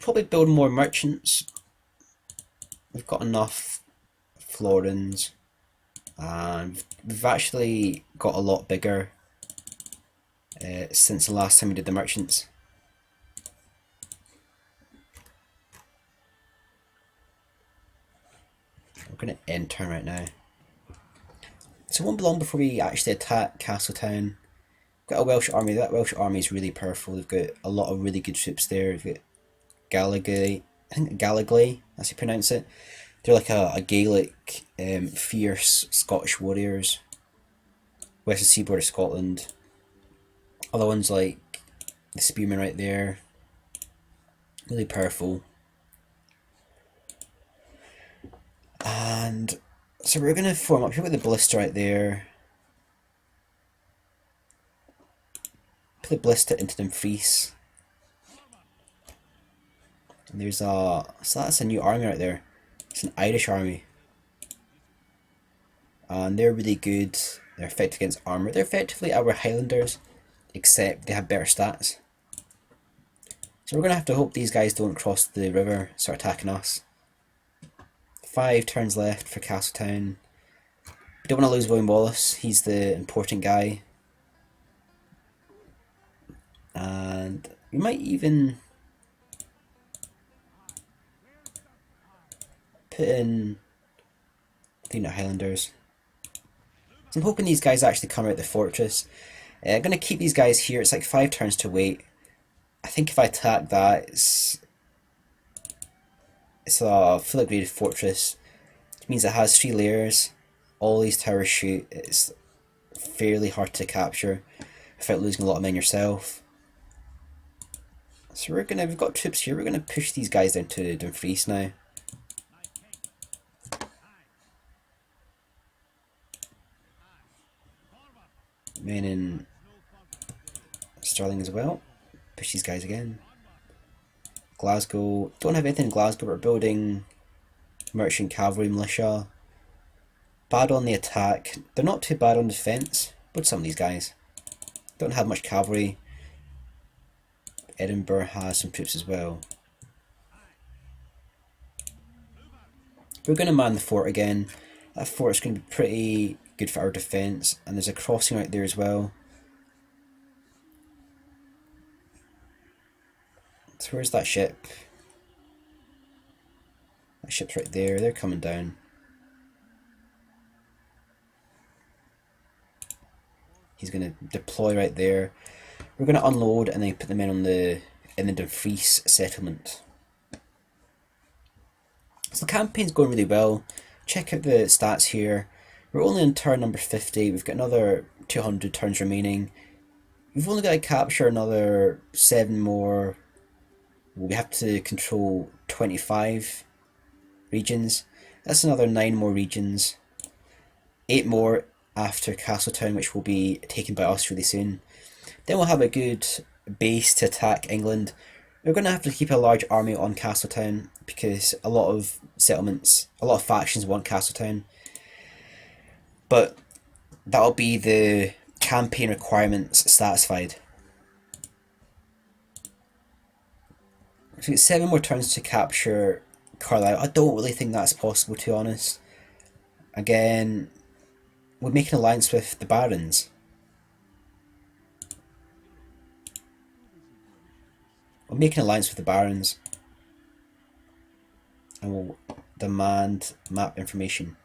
probably build more merchants. We've got enough florins, and we've actually got a lot bigger since the last time we did the merchants. We're going to end turn right now. So it won't be long before we actually attack Castletown. We've got a Welsh army. That Welsh army is really powerful. They've got a lot of really good troops there. We've got Gallagher, I think Gallagher, that's how you pronounce it. They're like a Gaelic, fierce Scottish warriors. Western seaboard of Scotland. Other ones like the Spearmen right there. Really powerful. And so we're going to form up here with the ballista right there. Put the ballista into Dumfries. And there's a... So that's a new army right there. It's an Irish army. And they're really good. They're effective against armour. They're effectively our Highlanders, except they have better stats. So we're going to have to hope these guys don't cross the river, start attacking us. 5 turns left for Castletown. We don't want to lose William Wallace, he's the important guy. And we might even put in the Highlanders. So I'm hoping these guys actually come out the fortress. I'm going to keep these guys here, it's like 5 turns to wait. I think if I attack that, it's a fully upgraded fortress. It means it has 3 layers. All these towers shoot. It's fairly hard to capture without losing a lot of men yourself. So we've got troops here. We're gonna push these guys down to Dumfries now. Men in Stirling as well. Push these guys again. Glasgow. Don't have anything in Glasgow, but we're building merchant cavalry militia. Bad on the attack. They're not too bad on defence, but some of these guys don't have much cavalry. Edinburgh has some troops as well. We're going to man the fort again. That fort is going to be pretty good for our defence, and there's a crossing right there as well. So where's that ship? That ship's right there, they're coming down. He's going to deploy right there. We're going to unload and then put them in the Dumfries settlement. So the campaign's going really well. Check out the stats here. We're only on turn number 50. We've got another 200 turns remaining. We've only got to capture another 7 more. We have to control 25 regions. That's another 9 more regions. 8 more after Castletown, which will be taken by us really soon. Then we'll have a good base to attack England. We're going to have to keep a large army on Castletown because a lot of settlements, a lot of factions want Castletown. But that'll be the campaign requirements satisfied. So we get 7 more turns to capture Carlisle. I don't really think that's possible, to be honest. Again, we're making an alliance with the Barons. We'll make an alliance with the Barons. And we'll demand map information.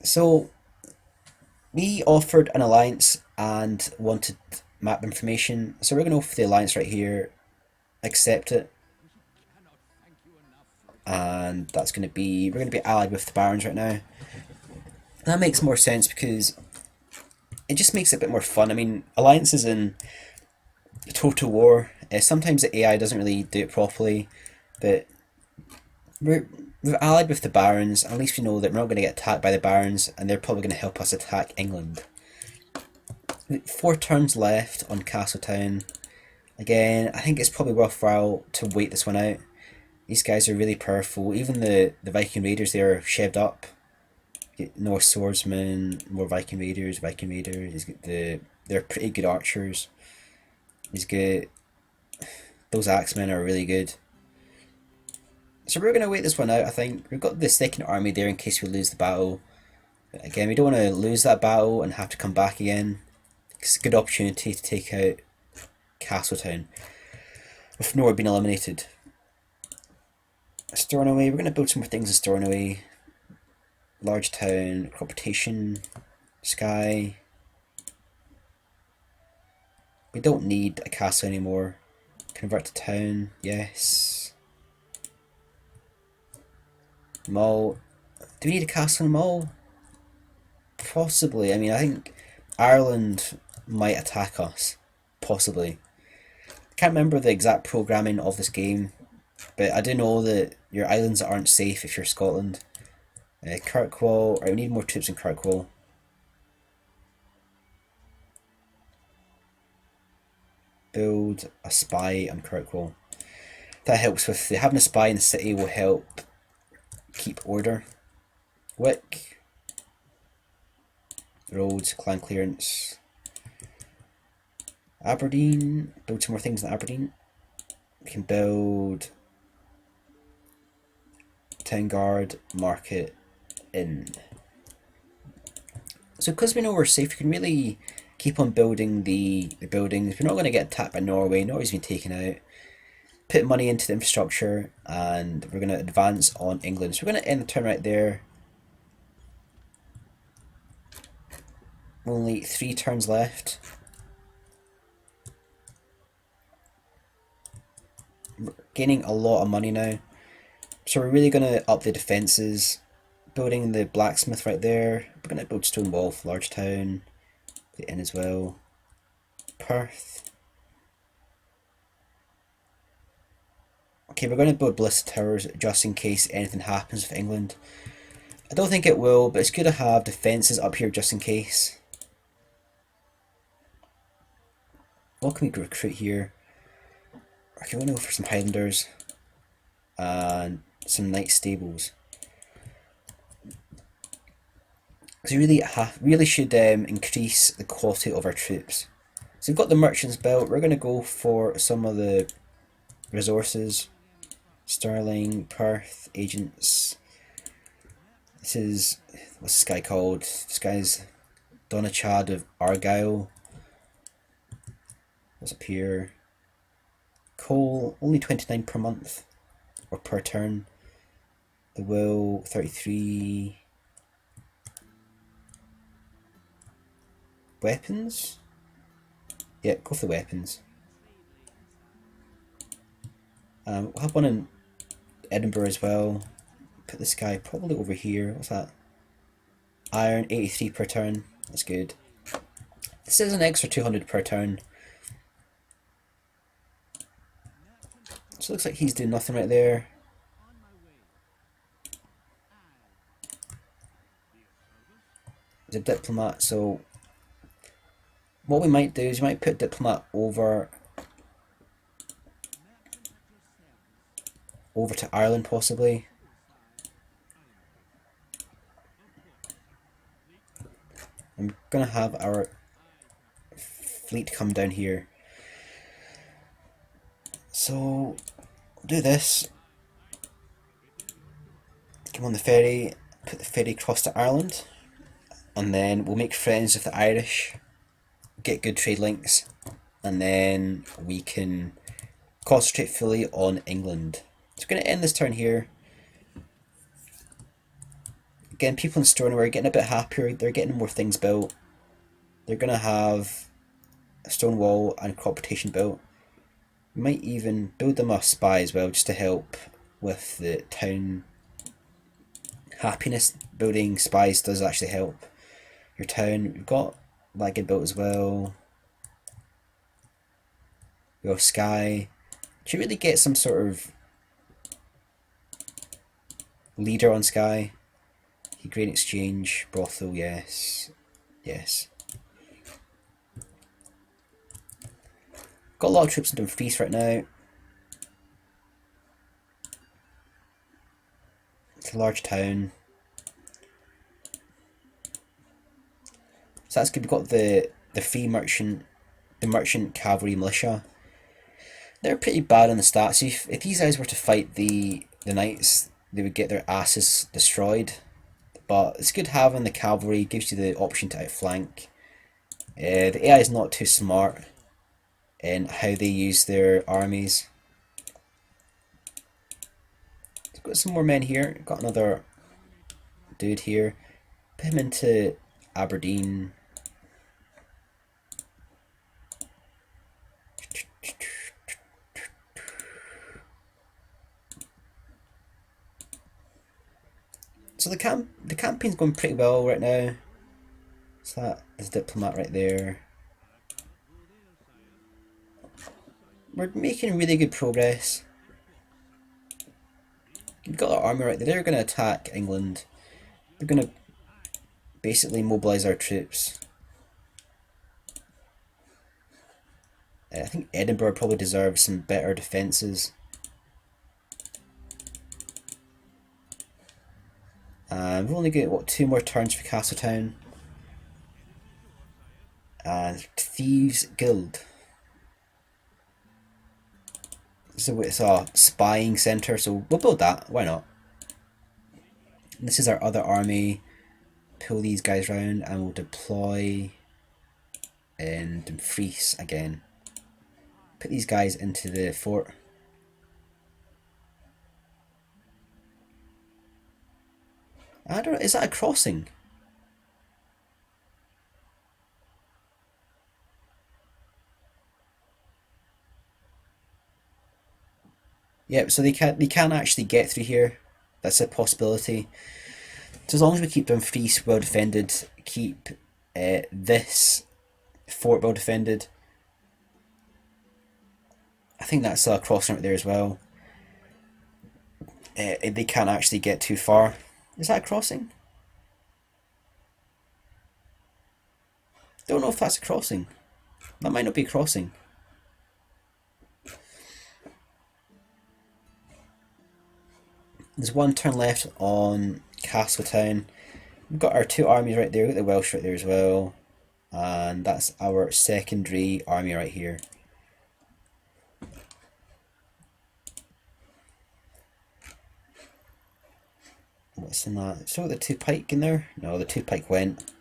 So, we offered an alliance and wanted map information. So we're going to offer the alliance right here. Accept it. And that's going to be, we're going to be allied with the Barons right now. That makes more sense because it just makes it a bit more fun. I mean, alliances in Total War, sometimes the AI doesn't really do it properly, but we're allied with the Barons, and at least we know that we're not going to get attacked by the Barons, and they're probably going to help us attack England. 4 turns left on Castletown. Again, I think it's probably worthwhile to wait this one out. These guys are really powerful. Even the Viking Raiders, they're shaved up. Get Norse Swordsmen, more Viking Raiders. He's got the They're pretty good archers. He's good. Those axemen are really good. So we're going to wait this one out, I think. We've got the second army there in case we lose the battle. But again, we don't want to lose that battle and have to come back again. It's a good opportunity to take out Castletown with Nora being eliminated. Stornoway, we're going to build some more things in Stornoway. Large town, crop rotation, sky. We don't need a castle anymore. Convert to town, yes. Mall. Do we need a castle in Mall? Possibly. I mean, I think Ireland might attack us. Possibly. I can't remember the exact programming of this game, but I do know that your islands aren't safe if you're Scotland. Kirkwall. Right, we need more troops in Kirkwall. Build a spy on Kirkwall. That helps with having a spy in the city will help keep order. Wick. Roads, clan clearance. Aberdeen. Build some more things in Aberdeen. We can build Town Guard, Market, Inn. So because we know we're safe, we can really keep on building the buildings. We're not going to get attacked by Norway. Norway's been taken out. Put money into the infrastructure, and we're going to advance on England. So we're going to end the turn right there. Only 3 turns left. We're gaining a lot of money now. So we're really going to up the defences. Building the blacksmith right there. We're going to build stone wall for large town. Put it in as well. Perth. Okay, we're going to build Bliss Towers just in case anything happens with England. I don't think it will, but it's good to have defences up here just in case. What can we recruit here? Okay, we're going to go for some Highlanders and some Knight Stables. So we really should increase the quality of our troops. So we've got the merchants built. We're going to go for some of the resources. Stirling, Perth, agents. This is, what's this guy called? This guy's Donachad of Argyle. What's up here? Coal, only 29 per month, or per turn. The will, 33. Weapons? Yeah, go for the weapons. We'll have one in Edinburgh as well. Put this guy probably over here. What's that? Iron, 83 per turn. That's good. This is an extra 200 per turn. So it looks like he's doing nothing right there. He's a diplomat, so what we might do is we might put diplomat over to Ireland possibly. I'm gonna have our fleet come down here. So do this. Come on the ferry, put the ferry across to Ireland, and then we'll make friends with the Irish, get good trade links, and then we can concentrate fully on England. So we're going to end this turn here. Again, people in Stoneware are getting a bit happier, they're getting more things built. They're going to have a stone wall and crop rotation built. We might even build them a spy as well, just to help with the town happiness. Building spies does actually help your town. We've got that get built as well. We have Sky. Should really get some sort of leader on Sky. Grain exchange, brothel, yes. Yes. Got a lot of troops in Dumfries right now. It's a large town. So that's good. We've got the the free merchant, the merchant cavalry militia. They're pretty bad on the stats. If these guys were to fight the knights, they would get their asses destroyed. But it's good having the cavalry. Gives you the option to outflank. The AI is not too smart in how they use their armies. Got some more men here. Got another dude here. Put him into Aberdeen. So the campaign's going pretty well right now. So that is diplomat right there. We're making really good progress. We've got our army right there. They're going to attack England. They're going to basically mobilise our troops. I think Edinburgh probably deserves some better defences. And we've only got, what, 2 more turns for Castletown. And Thieves Guild. So it's a spying centre, so we'll build that, why not? And this is our other army. Pull these guys round and we'll deploy in Dumfries again. Put these guys into the fort. I don't know, is that a crossing? Yep, so they can actually get through here. That's a possibility. So as long as we keep Dumfries well defended, keep this fort well defended. I think that's a crossing right there as well. They can't actually get too far. Is that a crossing? Don't know if that's a crossing. That might not be a crossing. There's 1 turn left on Castletown. We've got our 2 armies right there. We've got the Welsh right there as well. And that's our secondary army right here. What's in that? So the 2 pike in there? No, the 2 pike went.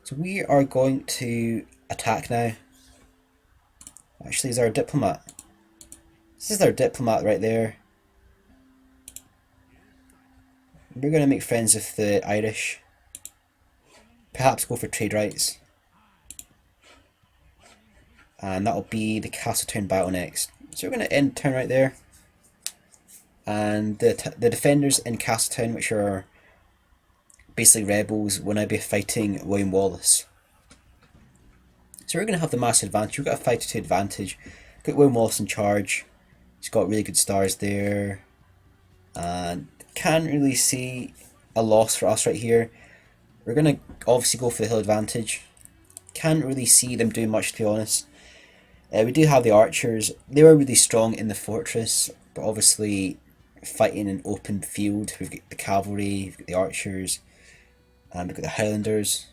So we are going to attack now. Actually, is our diplomat. This is our diplomat right there. We're going to make friends with the Irish. Perhaps go for trade rights. And that'll be the Castletown battle next. So we're going to end turn right there. And the defenders in Castletown, which are basically rebels, will now be fighting William Wallace. So we're going to have the massive advantage. We've got a 5-2 advantage. Got William Wallace in charge. He's got really good stars there. And can't really see a loss for us right here. We're going to obviously go for the hill advantage. Can't really see them doing much, to be honest. We do have the archers. They were really strong in the fortress, but obviously fighting in open field. We've got the cavalry, we've got the archers, and we've got the Highlanders.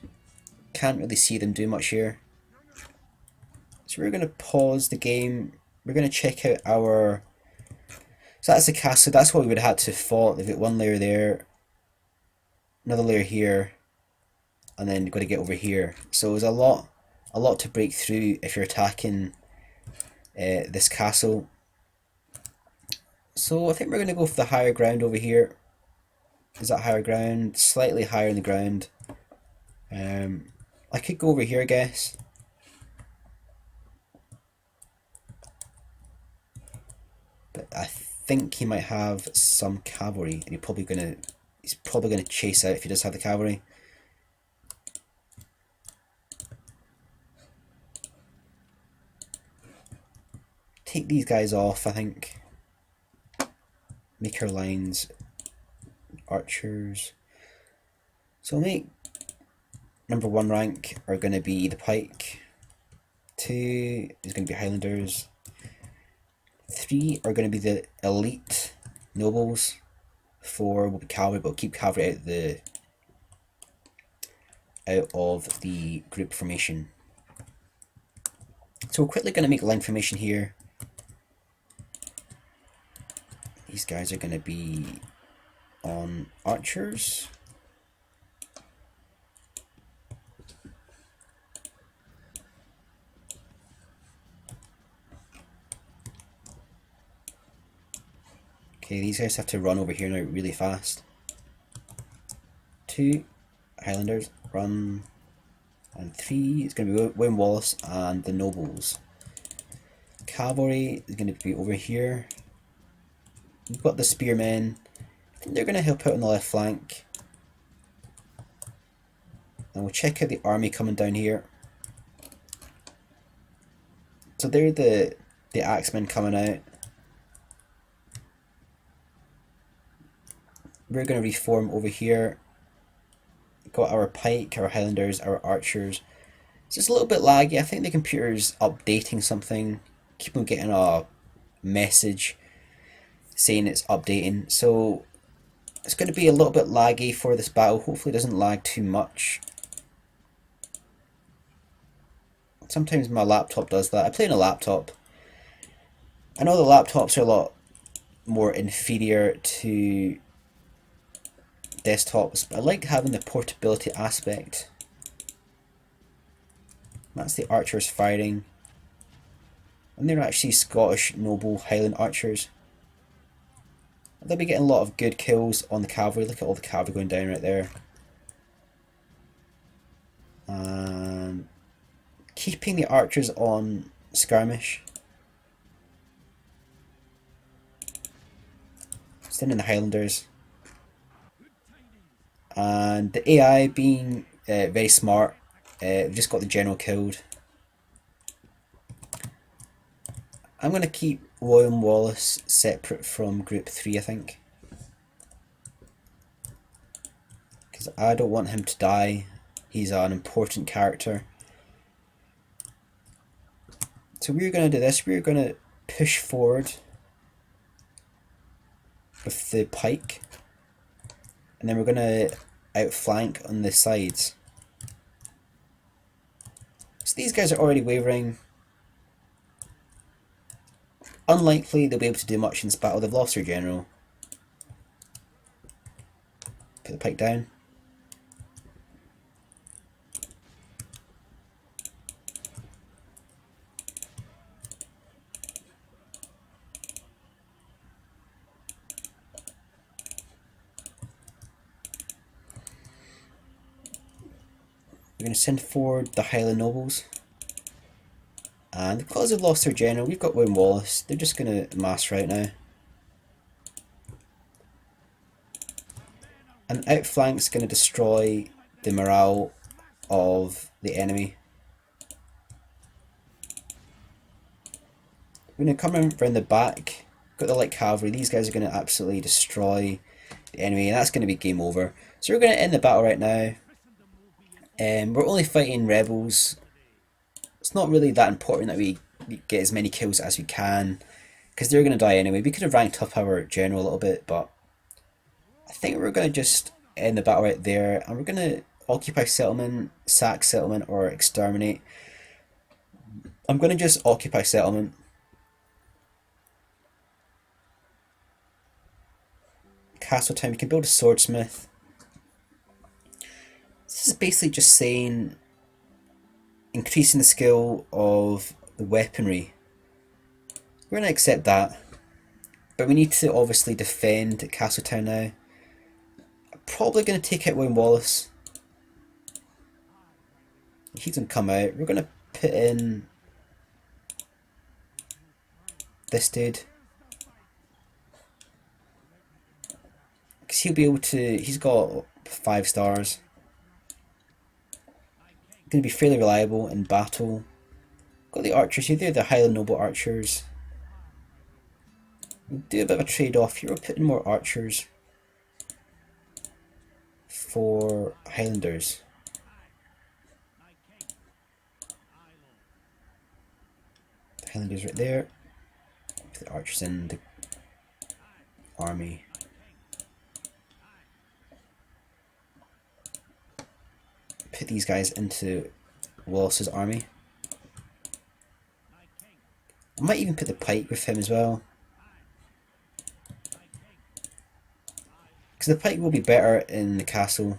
Can't really see them do much here. So we're going to pause the game. We're going to check out our... So that's the castle. That's what we would have had to fought. They've got 1 layer there, another layer here, and then you've got to get over here. So there's a lot to break through if you're attacking this castle. So I think we're going to go for the higher ground over here. Is that higher ground? Slightly higher in the ground. I could go over here, I guess. But I think he might have some cavalry, and he's probably gonna chase out if he does have the cavalry. Take these guys off, I think. Make our lines archers. So make number 1 rank are going to be the pike. 2 is going to be Highlanders. 3 are going to be the elite nobles. 4 will be cavalry, but we'll keep cavalry out of the group formation. So we're quickly going to make line formation here. These guys are going to be on archers. Okay, these guys have to run over here now really fast. 2 Highlanders, run. And 3 is going to be William Wallace and the nobles. Cavalry is going to be over here. We've got the spearmen. I think they're going to help out on the left flank. And we'll check out the army coming down here. So they're the axemen coming out. We're going to reform over here. Got our pike, our highlanders, our archers. So it's a little bit laggy. I think the computer's updating something. Keep on getting a message saying it's updating. So it's going to be a little bit laggy for this battle. Hopefully it doesn't lag too much. Sometimes my laptop does that. I play on a laptop. I know the laptops are a lot more inferior to desktops, but I like having the portability aspect. That's the archers firing. And they're actually Scottish noble Highland archers. They'll be getting a lot of good kills on the cavalry. Look at all the cavalry going down right there. And keeping the archers on skirmish. Sending the Highlanders. And the AI being very smart. We've just got the general killed. I'm going to keep William Wallace separate from Group 3, I think. Because I don't want him to die. He's an important character. So we're going to do this. We're going to push forward with the pike. And then we're going to outflank on the sides. So these guys are already wavering. Unlikely they'll be able to do much in this battle. They've lost their general. Put the pike down. We're going to send forward the Highland nobles. And because they've lost their general, we've got William Wallace. They're just going to mass right now. And outflank's going to destroy the morale of the enemy. We're going to come around the back. Got the light cavalry. These guys are going to absolutely destroy the enemy, and that's going to be game over. So we're going to end the battle right now. We're only fighting rebels. It's not really that important that we get as many kills as we can, because they're going to die anyway. We could have ranked up our general a little bit, but I think we're going to just end the battle right there, and we're going to occupy settlement, sack settlement, or exterminate. I'm going to just occupy settlement. Castle time, you can build a swordsmith. This is basically just saying increasing the skill of the weaponry. We're going to accept that, but we need to obviously defend Castletown now. I'm probably going to take out William Wallace. He's going to come out. We're going to put in this dude, because he'll be able to, he's got 5 stars. Going to be fairly reliable in battle. Got the archers here, they're the Highland Noble archers. We'll do a bit of a trade off here, we'll put in more archers for Highlanders. The Highlanders right there. Put the archers in the army. Put these guys into Wallace's army. I might even put the pike with him as well, because the pike will be better in the castle.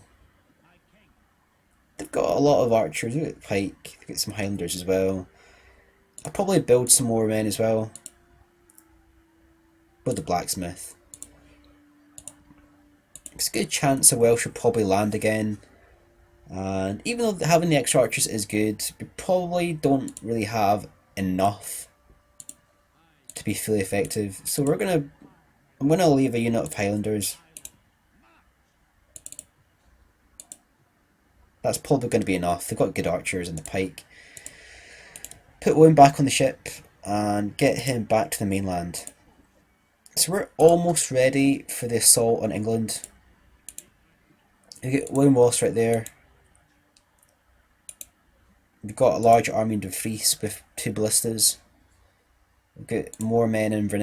They've got a lot of archers. They've got the pike. They've got some Highlanders as well. I'll probably build some more men as well. Build the blacksmith. It's a good chance a Welsh will probably land again. And even though having the extra archers is good, we probably don't really have enough to be fully effective. So I'm gonna leave a unit of Highlanders. That's probably going to be enough. They've got good archers and the pike. Put Owen back on the ship and get him back to the mainland. So we're almost ready for the assault on England. We get William Wallace right there. We've got a large army in Dumfries with 2 ballistas. We've got more men in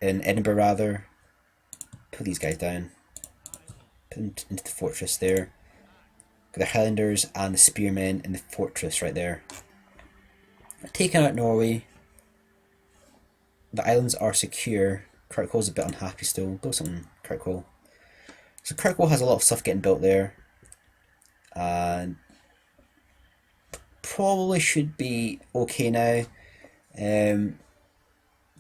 Edinburgh rather. Put these guys down. Put them into the fortress there. Got the Highlanders and the spearmen in the fortress right there. Taking out Norway. The islands are secure. Kirkwall's a bit unhappy still. Build something, Kirkwall. So Kirkwall has a lot of stuff getting built there. And probably should be okay now.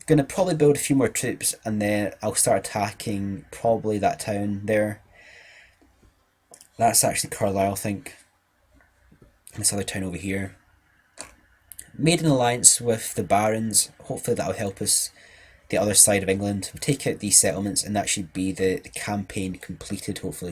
Gonna probably build a few more troops and then I'll start attacking probably that town there. That's actually Carlisle, I think. And this other town over here. Made an alliance with the barons. Hopefully that'll help us the other side of England. We'll take out these settlements and that should be the campaign completed hopefully.